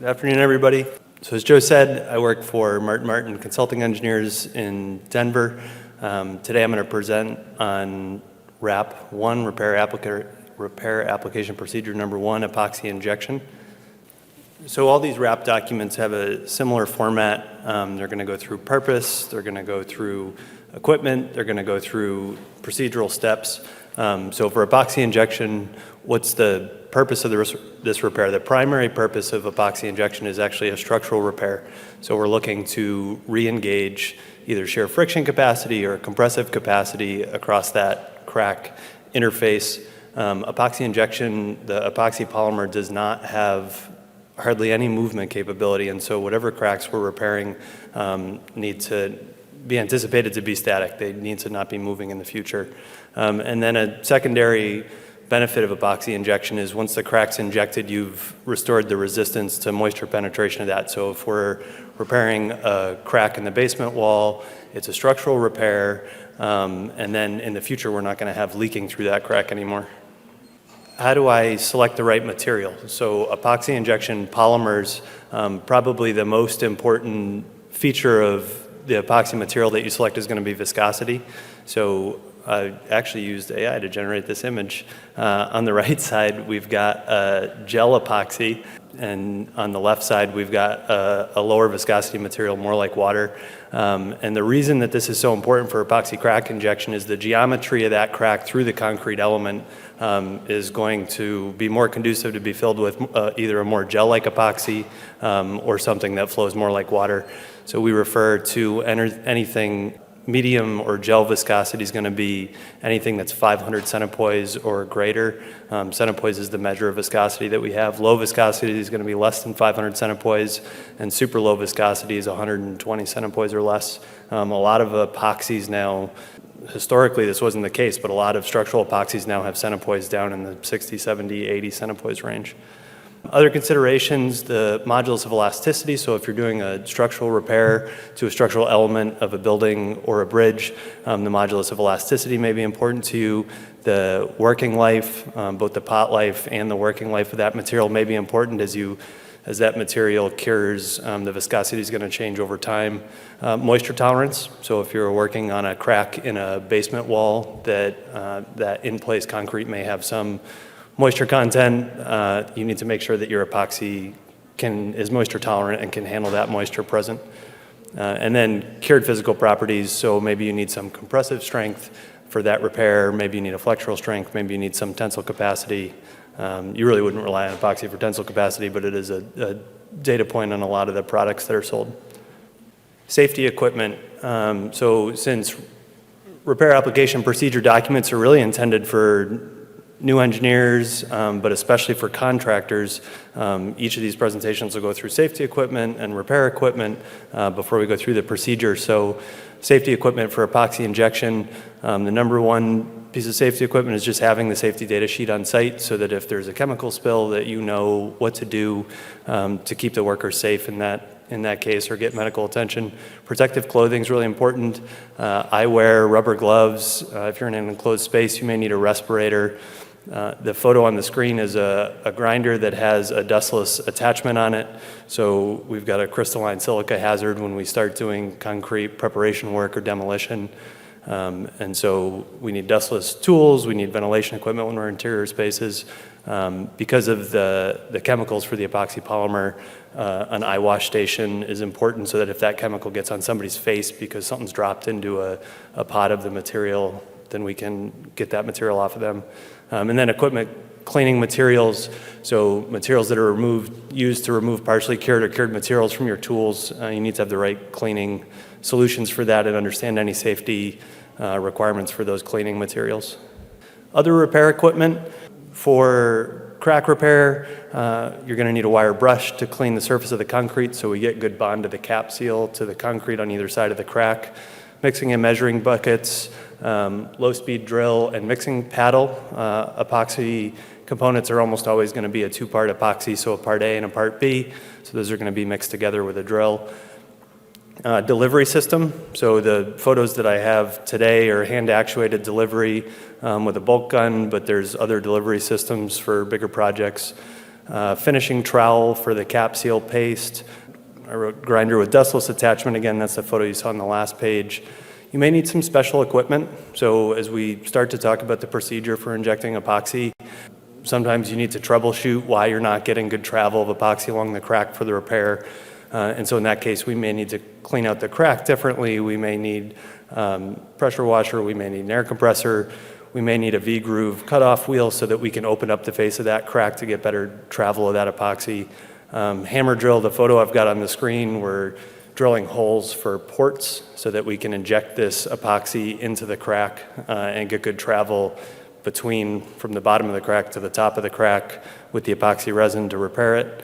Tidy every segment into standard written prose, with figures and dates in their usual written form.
Good afternoon, everybody. So as Joe said, I work for Martin Consulting Engineers in Denver. Today I'm going to present on RAP 1, Repair Application Procedure Number 1, Epoxy Injection. So all these RAP documents have a similar format. They're going to go through purpose, they're going to go through equipment, they're going to go through procedural steps. So for epoxy injection, what's the purpose of this repair? The primary purpose of epoxy injection is actually a structural repair. So we're looking to re-engage either shear friction capacity or compressive capacity across that crack interface. Epoxy injection, the epoxy polymer does not have hardly any movement capability, and so whatever cracks we're repairing need to be anticipated to be static. They need to not be moving in the future. And then a secondary benefit of epoxy injection is once the crack's injected, you've restored the resistance to moisture penetration of that. So if we're repairing a crack in the basement wall, it's a structural repair, and then in the future we're not going to have leaking through that crack anymore. How do I select the right material? So epoxy injection polymers, probably the most important feature of the epoxy material that you select is going to be viscosity. So I actually used AI to generate this image. On the right side, we've got gel epoxy, and on the left side, we've got a lower viscosity material, more like water. And the reason that this is so important for epoxy crack injection is the geometry of that crack through the concrete element is going to be more conducive to be filled with either a more gel-like epoxy or something that flows more like water. So we refer to anything medium or gel viscosity is going to be anything that's 500 centipoise or greater. Centipoise is the measure of viscosity that we have. Low viscosity is going to be less than 500 centipoise, and super low viscosity is 120 centipoise or less. A lot of epoxies now, historically this wasn't the case, but a lot of structural epoxies now have centipoise down in the 60, 70, 80 centipoise range. Other considerations, the modulus of elasticity. So if you're doing a structural repair to a structural element of a building or a bridge, the modulus of elasticity may be important to you. The working life, both the pot life and the working life of that material may be important as that material cures. The viscosity is going to change over time. Moisture tolerance. So if you're working on a crack in a basement wall, that in-place concrete may have some moisture content, you need to make sure that your epoxy is moisture tolerant and can handle that moisture present. And then cured physical properties, so maybe you need some compressive strength for that repair, maybe you need a flexural strength, maybe you need some tensile capacity. You really wouldn't rely on epoxy for tensile capacity, but it is a data point on a lot of the products that are sold. Safety equipment, so since repair application procedure documents are really intended for new engineers, but especially for contractors, each of these presentations will go through safety equipment and repair equipment before we go through the procedure. So safety equipment for epoxy injection, the number one piece of safety equipment is just having the safety data sheet on site so that if there's a chemical spill that you know what to do to keep the workers safe in that case or get medical attention. Protective clothing is really important. Eyewear, rubber gloves. If you're in an enclosed space, you may need a respirator. The photo on the screen is a grinder that has a dustless attachment on it. So we've got a crystalline silica hazard when we start doing concrete preparation work or demolition. And so we need dustless tools, we need ventilation equipment when we're in interior spaces. Because of the chemicals for the epoxy polymer, an eye wash station is important so that if that chemical gets on somebody's face because something's dropped into a pot of the material, then we can get that material off of them. And then equipment cleaning materials, so materials that are used to remove partially cured or cured materials from your tools. You need to have the right cleaning solutions for that and understand any safety requirements for those cleaning materials. Other repair equipment, for crack repair, you're going to need a wire brush to clean the surface of the concrete so we get good bond to the cap seal to the concrete on either side of the crack. Mixing and measuring buckets, low-speed drill, and mixing paddle. Epoxy components are almost always going to be a two-part epoxy, so a part A and a part B. So those are going to be mixed together with a drill. Delivery system. So the photos that I have today are hand-actuated delivery with a bolt gun, but there's other delivery systems for bigger projects. finishing trowel for the cap seal paste, a grinder with dustless attachment. Again, that's the photo you saw on the last page. You may need some special equipment. So as we start to talk about the procedure for injecting epoxy, sometimes you need to troubleshoot why you're not getting good travel of epoxy along the crack for the repair. And so in that case, we may need to clean out the crack differently. We may need pressure washer. We may need an air compressor. We may need a V-groove cutoff wheel so that we can open up the face of that crack to get better travel of that epoxy. Hammer drill, the photo I've got on the screen, we're drilling holes for ports so that we can inject this epoxy into the crack and get good travel from the bottom of the crack to the top of the crack with the epoxy resin to repair it.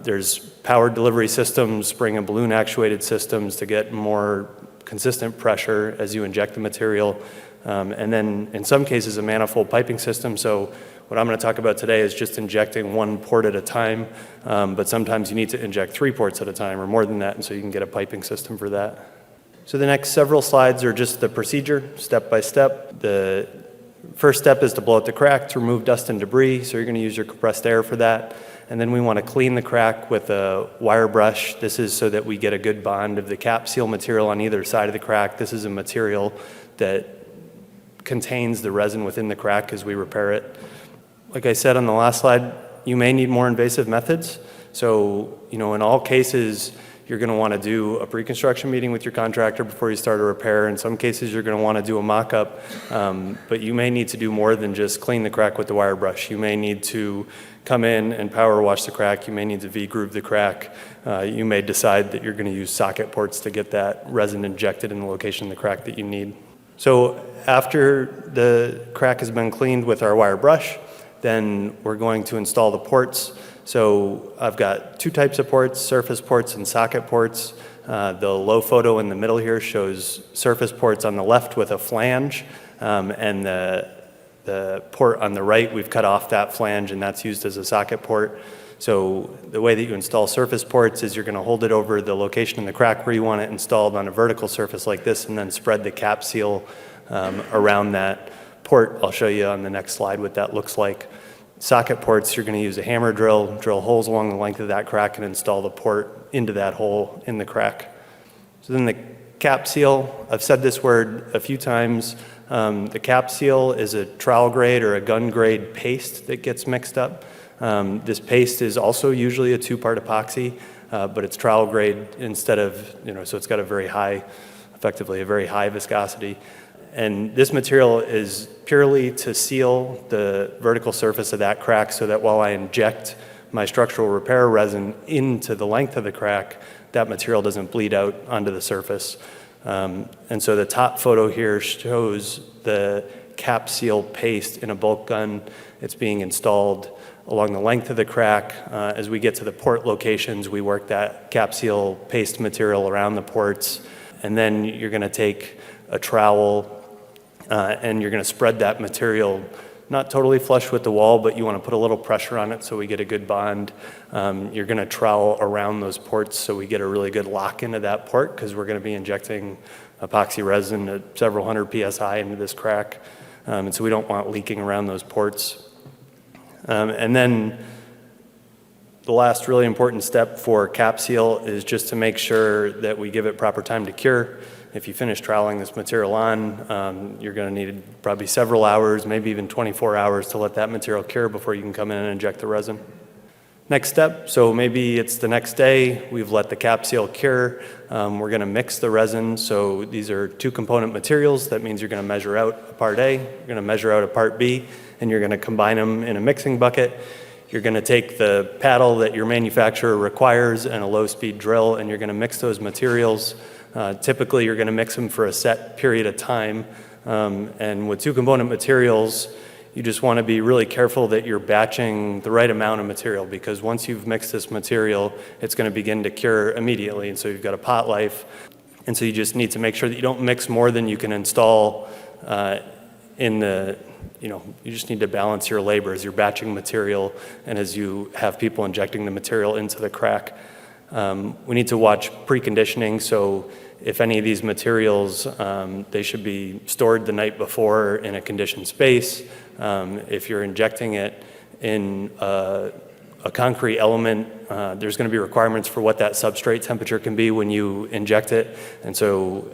There's power delivery systems, spring and balloon actuated systems to get more consistent pressure as you inject the material. And then in some cases a manifold piping system. So what I'm going to talk about today is just injecting one port at a time, but sometimes you need to inject 3 ports at a time or more than that, and so you can get a piping system for that. So the next several slides are just the procedure, step by step. The first step is to blow out the crack to remove dust and debris, so you're going to use your compressed air for that. And then we want to clean the crack with a wire brush. This is so that we get a good bond of the cap seal material on either side of the crack. This is a material that contains the resin within the crack as we repair it. Like I said on the last slide, you may need more invasive methods. So, in all cases, you're going to want to do a pre-construction meeting with your contractor before you start a repair. In some cases, you're going to want to do a mock-up, but you may need to do more than just clean the crack with the wire brush. You may need to come in and power wash the crack. You may need to V-groove the crack. You may decide that you're going to use socket ports to get that resin injected in the location of the crack that you need. So after the crack has been cleaned with our wire brush, then we're going to install the ports. So I've got 2 types of ports, surface ports and socket ports. The low photo in the middle here shows surface ports on the left with a flange, and the port on the right, we've cut off that flange, and that's used as a socket port. So the way that you install surface ports is you're going to hold it over the location in the crack where you want it installed on a vertical surface like this, and then spread the cap seal around that port. I'll show you on the next slide what that looks like. Socket ports, you're going to use a hammer drill holes along the length of that crack and install the port into that hole in the crack. So then the cap seal, I've said this word a few times. The cap seal is a trowel grade or a gun grade paste that gets mixed up. This paste is also usually a 2-part epoxy, but it's trowel grade instead of, so it's got effectively a very high viscosity. And this material is purely to seal the vertical surface of that crack so that while I inject my structural repair resin into the length of the crack, that material doesn't bleed out onto the surface. And so the top photo here shows the cap seal paste in a bulk gun. It's being installed along the length of the crack. As we get to the port locations, we work that cap seal paste material around the ports. And then you're going to take a trowel and you're going to spread that material not totally flush with the wall, but you want to put a little pressure on it so we get a good bond. You're going to trowel around those ports so we get a really good lock into that port, because we're going to be injecting epoxy resin at several hundred PSI into this crack. And so we don't want leaking around those ports. And then the last really important step for cap seal is just to make sure that we give it proper time to cure. If you finish troweling this material on, you're going to need probably several hours, maybe even 24 hours to let that material cure before you can come in and inject the resin. Next step, so maybe it's the next day, we've let the cap seal cure. We're going to mix the resin. So these are 2-component materials. That means you're going to measure out a part A, you're going to measure out a part B, and you're going to combine them in a mixing bucket. You're going to take the paddle that your manufacturer requires and a low-speed drill, and you're going to mix those materials. Typically, you're going to mix them for a set period of time. And with 2-component materials, you just want to be really careful that you're batching the right amount of material, because once you've mixed this material, it's going to begin to cure immediately. And so you've got a pot life. And so you just need to make sure that you don't mix more than you can install you just need to balance your labor as you're batching material and as you have people injecting the material into the crack. We need to watch preconditioning. So if any of these materials, they should be stored the night before in a conditioned space. If you're injecting it in a a concrete element, there's going to be requirements for what that substrate temperature can be when you inject it. And so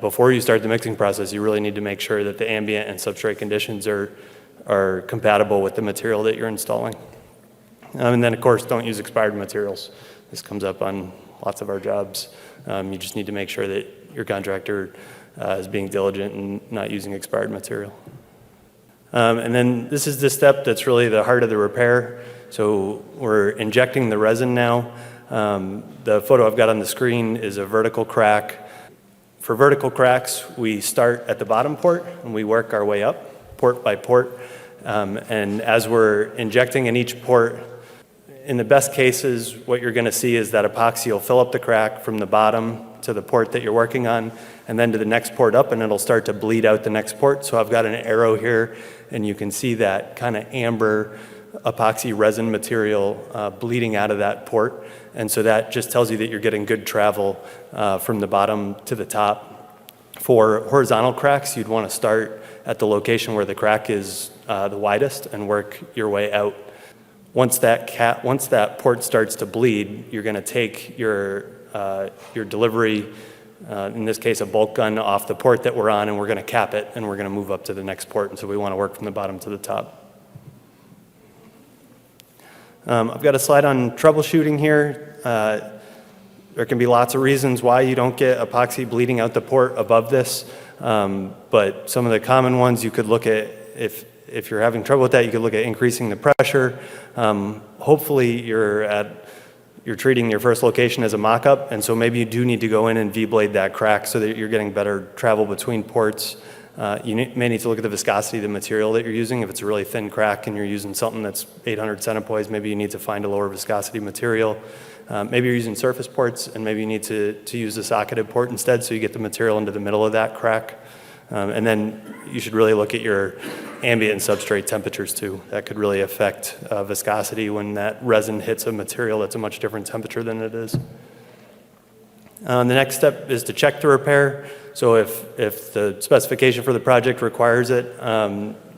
before you start the mixing process, you really need to make sure that the ambient and substrate conditions are compatible with the material that you're installing. And then, of course, don't use expired materials. This comes up on lots of our jobs. You just need to make sure that your contractor is being diligent and not using expired material. And then this is the step that's really the heart of the repair. So we're injecting the resin now. The photo I've got on the screen is a vertical crack. For vertical cracks, we start at the bottom port and we work our way up, port by port. And as we're injecting in each port, in the best cases, what you're going to see is that epoxy will fill up the crack from the bottom to the port that you're working on, and then to the next port up, and it'll start to bleed out the next port. So I've got an arrow here, and you can see that kind of amber epoxy resin material bleeding out of that port. And so that just tells you that you're getting good travel from the bottom to the top. For horizontal cracks, you'd want to start at the location where the crack is the widest and work your way out. Once that port starts to bleed, you're going to take your delivery, in this case a bolt gun, off the port that we're on, and we're going to cap it, and we're going to move up to the next port. And so we want to work from the bottom to the top. I've got a slide on troubleshooting here. There can be lots of reasons why you don't get epoxy bleeding out the port above this, but some of the common ones you could look at, if you're having trouble with that, you could look at increasing the pressure. Hopefully you're treating your first location as a mock-up, and so maybe you do need to go in and V-blade that crack so that you're getting better travel between ports. You may need to look at the viscosity of the material that you're using. If it's a really thin crack and you're using something that's 800 centipoise, maybe you need to find a lower viscosity material. Maybe you're using surface ports, and maybe you need to use a socketed port instead so you get the material into the middle of that crack. And then you should really look at your ambient and substrate temperatures too. That could really affect viscosity when that resin hits a material that's a much different temperature than it is. The next step is to check the repair. So if the specification for the project requires it,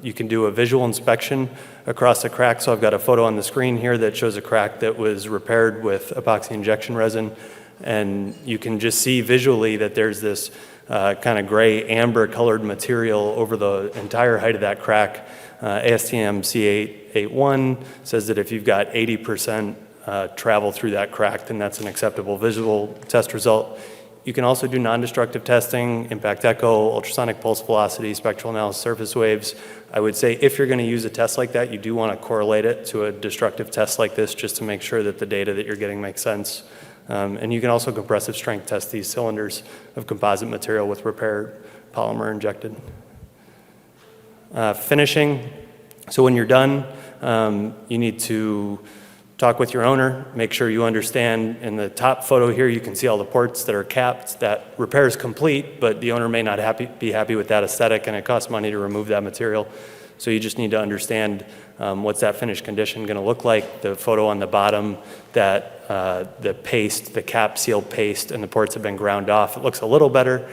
you can do a visual inspection across the crack. So I've got a photo on the screen here that shows a crack that was repaired with epoxy injection resin. And you can just see visually that there's this kind of gray amber colored material over the entire height of that crack. ASTM C881 says that if you've got 80% travel through that crack, then that's an acceptable visual test result. You can also do non-destructive testing, impact echo, ultrasonic pulse velocity, spectral analysis, surface waves. I would say if you're going to use a test like that, you do want to correlate it to a destructive test like this just to make sure that the data that you're getting makes sense. And you can also compressive strength test these cylinders of composite material with repair polymer injected. Finishing, so when you're done, you need to talk with your owner, make sure you understand. In the top photo here, you can see all the ports that are capped. That repair is complete, but the owner may not be happy with that aesthetic, and it costs money to remove that material. So you just need to understand what's that finished condition going to look like. The photo on the bottom, that the paste, the cap seal paste, and the ports have been ground off. It looks a little better.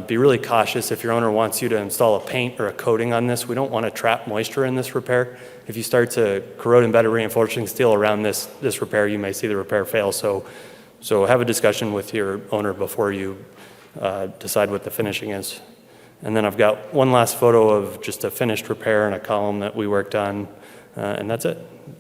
Be really cautious if your owner wants you to install a paint or a coating on this. We don't want to trap moisture in this repair. If you start to corrode embedded reinforcing steel around this repair, you may see the repair fail. So have a discussion with your owner before you decide what the finishing is. And then I've got one last photo of just a finished repair and a column that we worked on, and that's it.